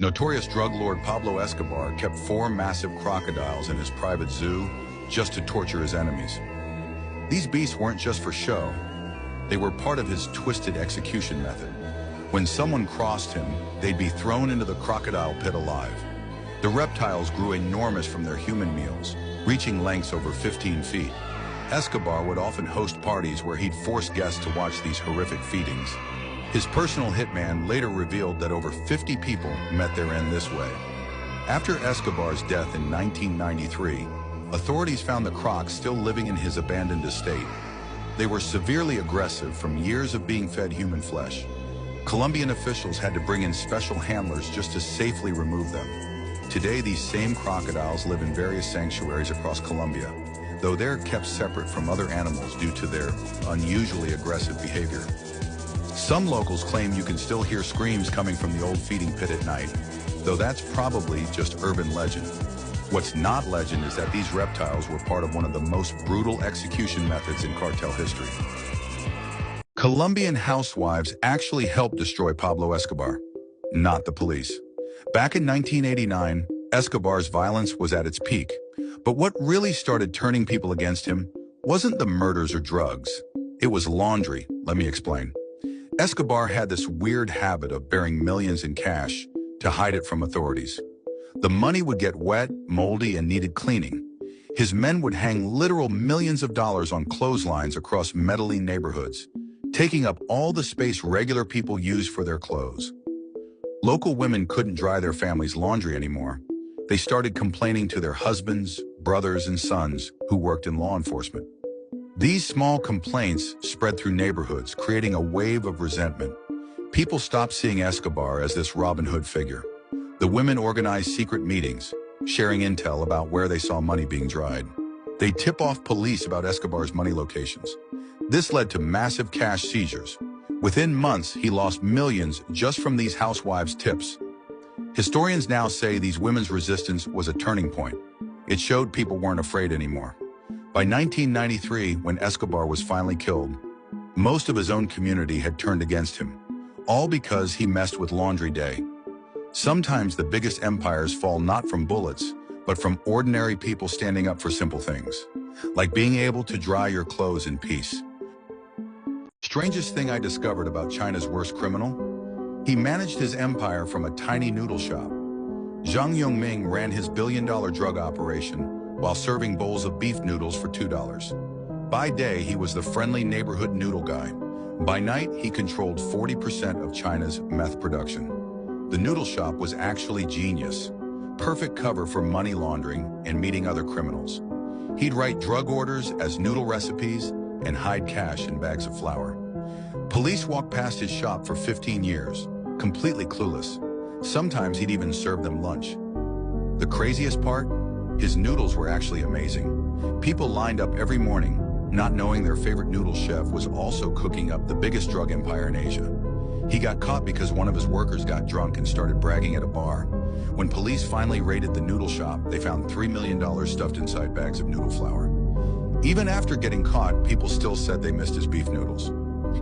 Notorious drug lord Pablo Escobar kept 4 massive crocodiles in his private zoo just to torture his enemies. These beasts weren't just for show. They were part of his twisted execution method. When someone crossed him, they'd be thrown into the crocodile pit alive. The reptiles grew enormous from their human meals, reaching lengths over 15 feet. Escobar would often host parties where he'd force guests to watch these horrific feedings. His personal hitman later revealed that over 50 people met their end this way. After Escobar's death in 1993, authorities found the crocs still living in his abandoned estate. They were severely aggressive from years of being fed human flesh. Colombian officials had to bring in special handlers just to safely remove them. Today, these same crocodiles live in various sanctuaries across Colombia, though they're kept separate from other animals due to their unusually aggressive behavior. Some locals claim you can still hear screams coming from the old feeding pit at night, though that's probably just urban legend. What's not legend is that these reptiles were part of one of the most brutal execution methods in cartel history. Colombian housewives actually helped destroy Pablo Escobar, not the police. Back in 1989, Escobar's violence was at its peak, but what really started turning people against him wasn't the murders or drugs. It was laundry. Let me explain. Escobar had this weird habit of burying millions in cash to hide it from authorities. The money would get wet, moldy, and needed cleaning. His men would hang literal millions of dollars on clotheslines across Medellin neighborhoods, taking up all the space regular people use for their clothes. Local women couldn't dry their families' laundry anymore. They started complaining to their husbands, brothers, and sons who worked in law enforcement. These small complaints spread through neighborhoods, creating a wave of resentment. People stopped seeing Escobar as this Robin Hood figure. The women organized secret meetings, sharing intel about where they saw money being dried. They tip off police about Escobar's money locations. This led to massive cash seizures. Within months, he lost millions just from these housewives' tips. Historians now say these women's resistance was a turning point. It showed people weren't afraid anymore. By 1993, when Escobar was finally killed, most of his own community had turned against him, all because he messed with Laundry Day. Sometimes the biggest empires fall not from bullets, but from ordinary people standing up for simple things, like being able to dry your clothes in peace. Strangest thing I discovered about China's worst criminal? He managed his empire from a tiny noodle shop. Zhang Yongming ran his billion-dollar drug operation while serving bowls of beef noodles for $2. By day, he was the friendly neighborhood noodle guy. By night, he controlled 40% of China's meth production. The noodle shop was actually genius. Perfect cover for money laundering and meeting other criminals. He'd write drug orders as noodle recipes and hide cash in bags of flour. Police walked past his shop for 15 years, completely clueless. Sometimes he'd even serve them lunch. The craziest part? His noodles were actually amazing. People lined up every morning, not knowing their favorite noodle chef was also cooking up the biggest drug empire in Asia. He got caught because one of his workers got drunk and started bragging at a bar. When police finally raided the noodle shop, they found $3 million stuffed inside bags of noodle flour. Even after getting caught, people still said they missed his beef noodles.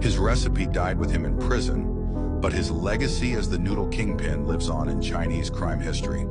His recipe died with him in prison, but his legacy as the noodle kingpin lives on in Chinese crime history.